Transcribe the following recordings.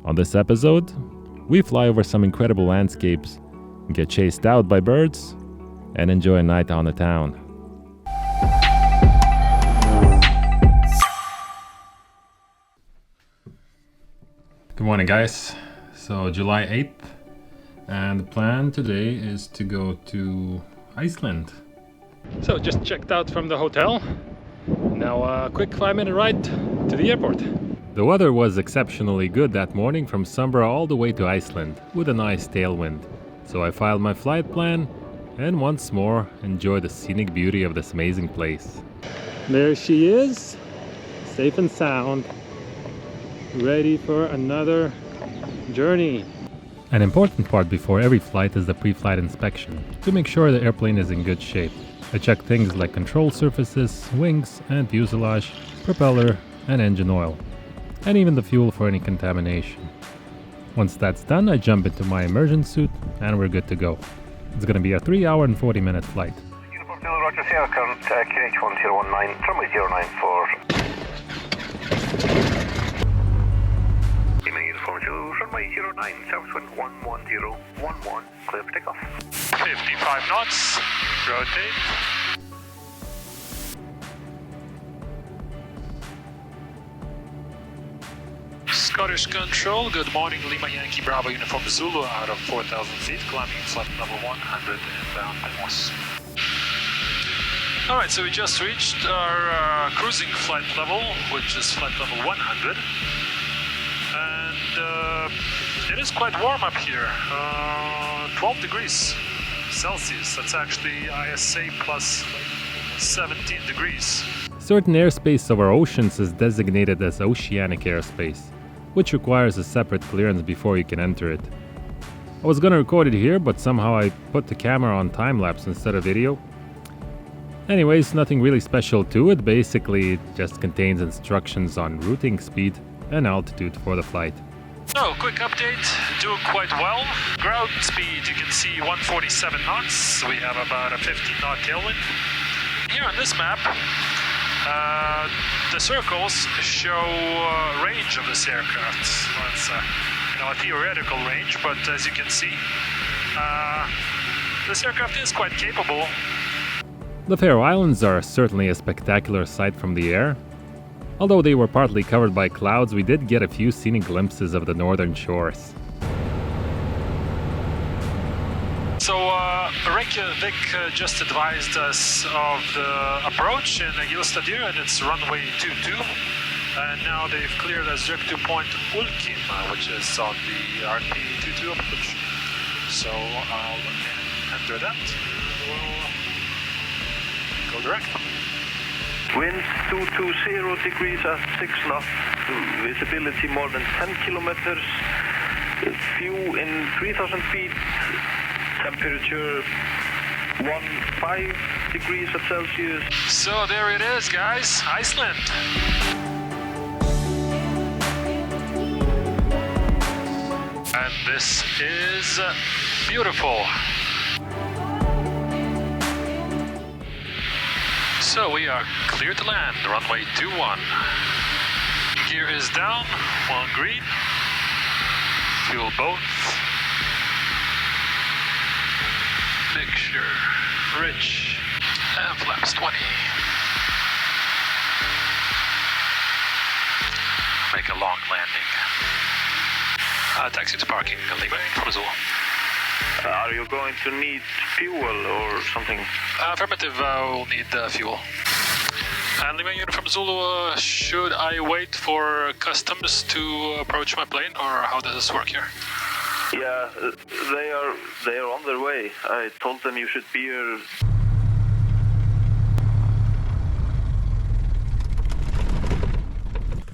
On this episode, we fly over some incredible landscapes, get chased out by birds, and enjoy a night on the town. Good morning, guys. So July 8th, and the plan today is to go to Iceland. So just checked out from the hotel. Now a quick 5-minute ride to the airport. The weather was exceptionally good that morning from Sumburgh all the way to Iceland with a nice tailwind. So I filed my flight plan and once more enjoyed the scenic beauty of this amazing place. There she is, safe and sound, ready for another journey. An important part before every flight is the pre-flight inspection to make sure the airplane is in good shape. I check things like control surfaces, wings and fuselage, propeller and engine oil, and even the fuel for any contamination. Once that's done, I jump into my immersion suit and we're good to go. It's going to be a 3-hour and 40-minute flight. Uniform Zulu, Roger, Sierra current QH1019, runway 094. Uniform Zulu, runway 09, southwind 11011, clear for takeoff. 55 knots, rotate. Scottish Control, good morning, Lima Yankee Bravo Uniform Zulu out of 4,000 feet, climbing flight level 100 and bound north. Alright, so we just reached our cruising flight level, which is flight level 100. And it is quite warm up here, 12 degrees Celsius, that's actually ISA plus 17 degrees. Certain airspace over oceans is designated as oceanic airspace, which requires a separate clearance before you can enter it. I was gonna record it here, but somehow I put the camera on time-lapse instead of video. Anyways, nothing really special to it, basically it just contains instructions on routing, speed and altitude for the flight. So, quick update, doing quite well. Ground speed, you can see 147 knots, we have about a 15 knot tailwind. Here on this map, the circles show range of this aircraft. Well, it's a theoretical range, but as you can see, this aircraft is quite capable. The Faroe Islands are certainly a spectacular sight from the air. Although they were partly covered by clouds, we did get a few scenic glimpses of the northern shores. So Reykjavik just advised us of the approach in Egilsstadir, and it's runway 22. And now they've cleared us direct to point Ulkim, which is on the RP22 approach. So I'll enter that. We'll go direct. Winds 220 degrees at 6 knots, visibility more than 10 kilometers, view in 3,000 feet, temperature 15 degrees Celsius. So there it is, guys, Iceland. And this is beautiful. So we are clear to land, runway 21. Gear is down, 1 green. Fuel both. Mixture, rich, and flaps 20. Make a long landing. Taxi to parking, Lima from Zulu. Are you going to need fuel or something? Affirmative, we'll need fuel. And Lima Uniform Zulu, should I wait for customs to approach my plane, or how does this work here? Yeah, they are on their way. I told them you should be here.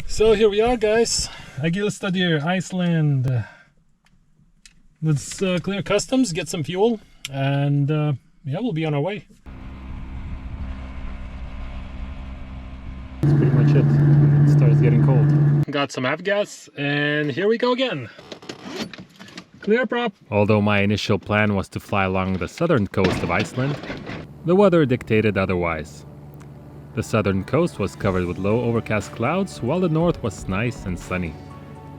So here we are, guys. Egilsstadir, Iceland. Let's clear customs, get some fuel, and yeah, we'll be on our way. That's pretty much it. It starts getting cold. Got some avgas, and here we go again. Clear prop. Although my initial plan was to fly along the southern coast of Iceland, the weather dictated otherwise. The southern coast was covered with low overcast clouds, while the north was nice and sunny.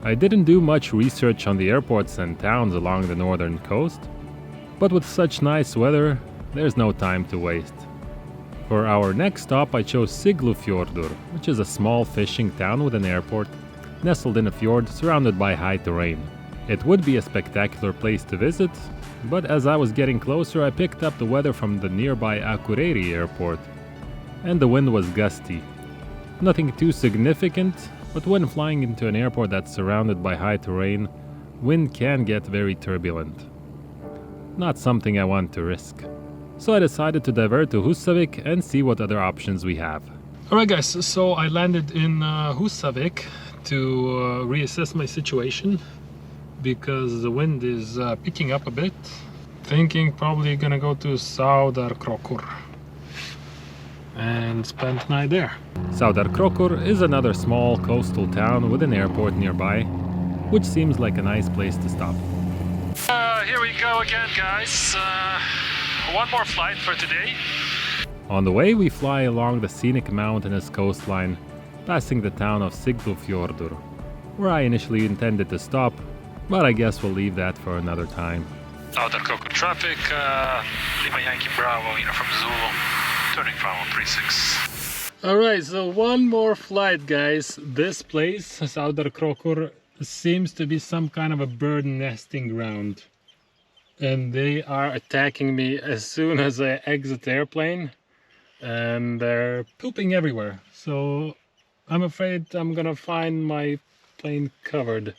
I didn't do much research on the airports and towns along the northern coast, but with such nice weather, there's no time to waste. For our next stop I chose Siglufjordur, which is a small fishing town with an airport, nestled in a fjord surrounded by high terrain. It would be a spectacular place to visit, but as I was getting closer I picked up the weather from the nearby Akureyri airport, and the wind was gusty. Nothing too significant, but when flying into an airport that's surrounded by high terrain, wind can get very turbulent. Not something I want to risk. So I decided to divert to Husavik and see what other options we have. Alright guys, so I landed in Husavik to reassess my situation because the wind is picking up a bit. Thinking probably gonna go to Saudarkrokur and spend the night there. Saudarkrokur is another small coastal town with an airport nearby, which seems like a nice place to stop. Here we go again, guys. One more flight for today. On the way we fly along the scenic mountainous coastline, passing the town of Siglufjordur, where I initially intended to stop, but I guess we'll leave that for another time. Saudarkrokur traffic, Lima Yankee Bravo, from Zulu, turning final 36. Alright, so one more flight, guys. This place, Saudarkrokur, seems to be some kind of a bird nesting ground. And they are attacking me as soon as I exit the airplane. And they're pooping everywhere. So I'm afraid I'm gonna find my plane covered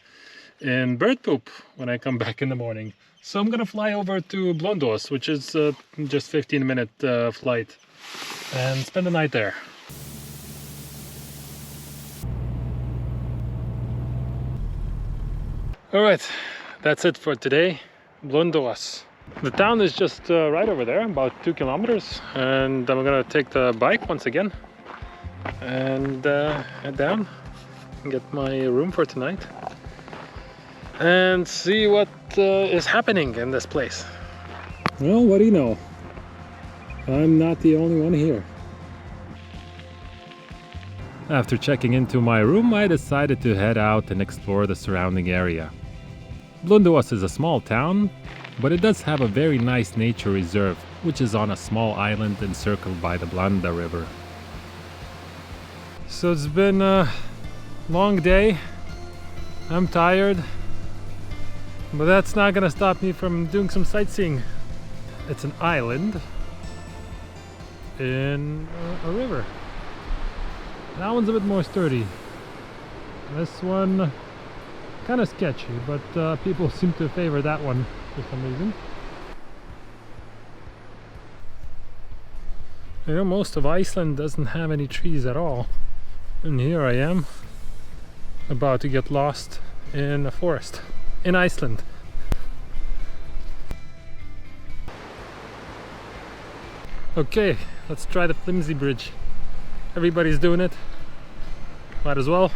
in bird poop when I come back in the morning. So I'm gonna fly over to Blonduos, which is just 15-minute flight, and spend the night there. Alright, that's it for today. Blonduos. The town is just right over there, about 2 kilometers, and I'm gonna take the bike once again and head down and get my room for tonight and see what is happening in this place. Well, what do you know? I'm not the only one here. After checking into my room, I decided to head out and explore the surrounding area. Blonduos is a small town, but it does have a very nice nature reserve, which is on a small island encircled by the Blanda River. So it's been a long day. I'm tired, but that's not gonna stop me from doing some sightseeing. It's an island in a river. That one's a bit more sturdy. This one kind of sketchy, but people seem to favor that one for some reason. You know, most of Iceland doesn't have any trees at all. And here I am, about to get lost in a forest in Iceland. Okay, let's try the flimsy bridge. Everybody's doing it. Might as well.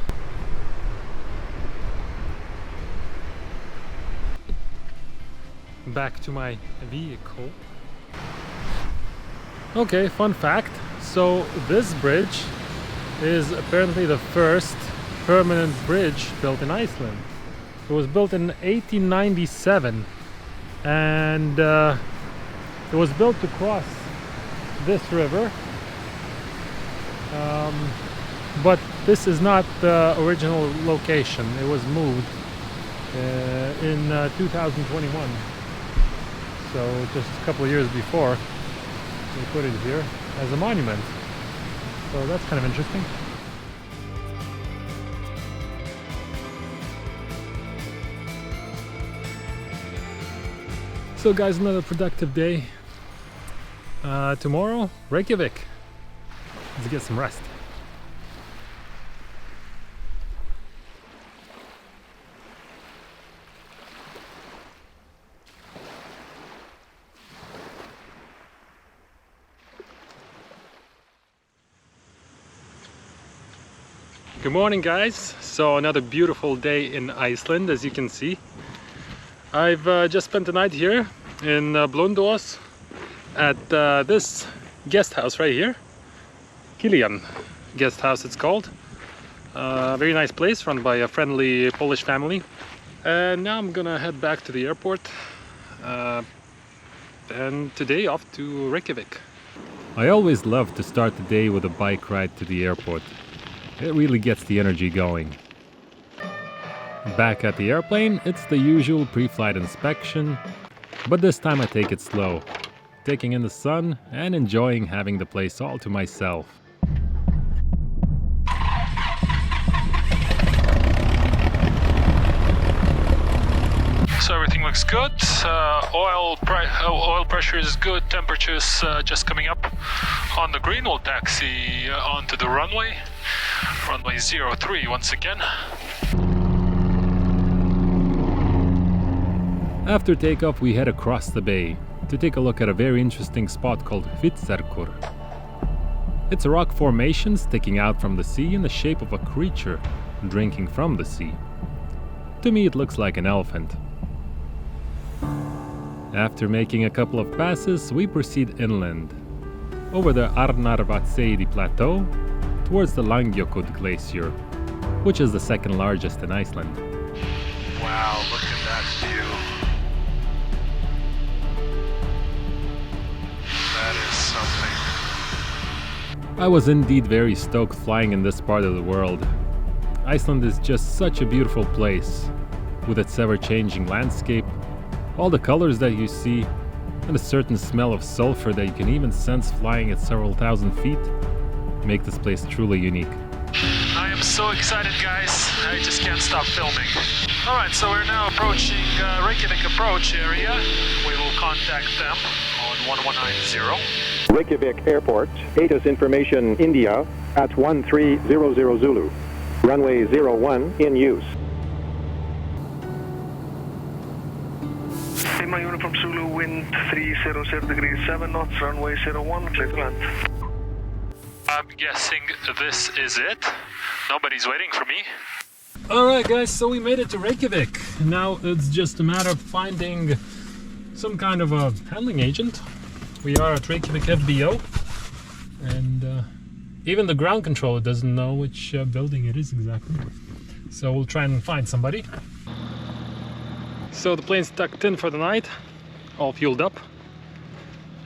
Back to my vehicle. Okay, fun fact. So this bridge is apparently the first permanent bridge built in Iceland. It was built in 1897 and it was built to cross this river. But this is not the original location. It was moved in 2021. So just a couple of years before they put it here as a monument. So that's kind of interesting. So guys, another productive day. Tomorrow, Reykjavik. Let's get some rest. Good morning, guys. So another beautiful day in Iceland, as you can see. I've just spent the night here in Blonduos at this guest house right here. Killian guest house it's called. Very nice place run by a friendly Polish family. And now I'm gonna head back to the airport. And today off to Reykjavik. I always love to start the day with a bike ride to the airport. It really gets the energy going. Back at the airplane, it's the usual pre-flight inspection, but this time I take it slow, taking in the sun and enjoying having the place all to myself. So everything looks good. Oil pressure is good. Temperatures just coming up. On the green, we'll taxi onto the runway. Runway 03 once again. After takeoff, we head across the bay to take a look at a very interesting spot called Saudarkrokur. It's a rock formation sticking out from the sea in the shape of a creature drinking from the sea. To me, it looks like an elephant. After making a couple of passes, we proceed inland, over the Arnarvatseidi Plateau, towards the Langjökull Glacier, which is the second largest in Iceland. Wow, look at that view. That is something. I was indeed very stoked flying in this part of the world. Iceland is just such a beautiful place, with its ever-changing landscape, all the colors that you see, and a certain smell of sulfur that you can even sense flying at several thousand feet, make this place truly unique. I am so excited, guys. I just can't stop filming. Alright, so we're now approaching Reykjavik approach area. We will contact them on 1190. Reykjavik Airport, status information India at 1300 Zulu. Runway 01 in use. My unit from Zulu, wind 300 degrees 7 knots, runway 01, clear to land. I'm guessing this is it. Nobody's waiting for me. Alright guys, so we made it to Reykjavik. Now it's just a matter of finding some kind of a handling agent. We are at Reykjavik FBO, and even the ground controller doesn't know which building it is exactly. So we'll try and find somebody. So the plane's tucked in for the night, all fueled up,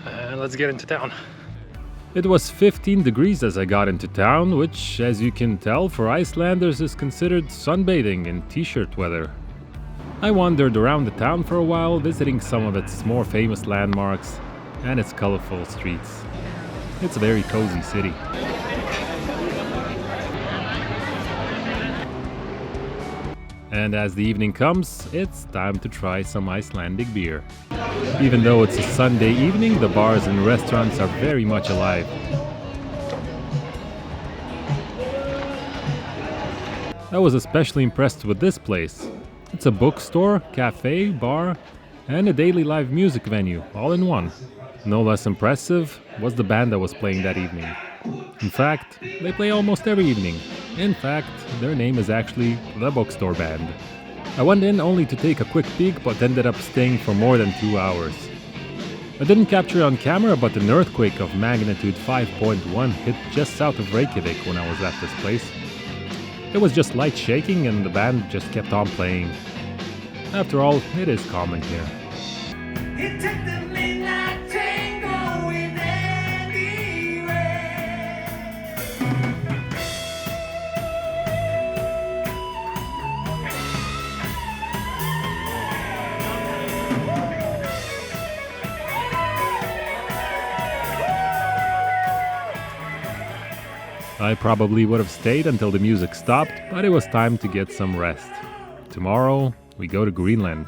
and let's get into town. It was 15 degrees as I got into town, which, as you can tell, for Icelanders is considered sunbathing in t-shirt weather. I wandered around the town for a while, visiting some of its more famous landmarks and its colorful streets. It's a very cozy city. And as the evening comes, it's time to try some Icelandic beer. Even though it's a Sunday evening, the bars and restaurants are very much alive. I was especially impressed with this place. It's a bookstore, cafe, bar, and a daily live music venue, all in one. No less impressive was the band that was playing that evening. In fact, they play almost every evening. In fact, their name is actually the Bookstore Band. I went in only to take a quick peek, but ended up staying for more than 2 hours. I didn't capture it on camera, but an earthquake of magnitude 5.1 hit just south of Reykjavik when I was at this place. It was just light shaking and the band just kept on playing. After all, it is common here. I probably would have stayed until the music stopped, but it was time to get some rest. Tomorrow, we go to Greenland.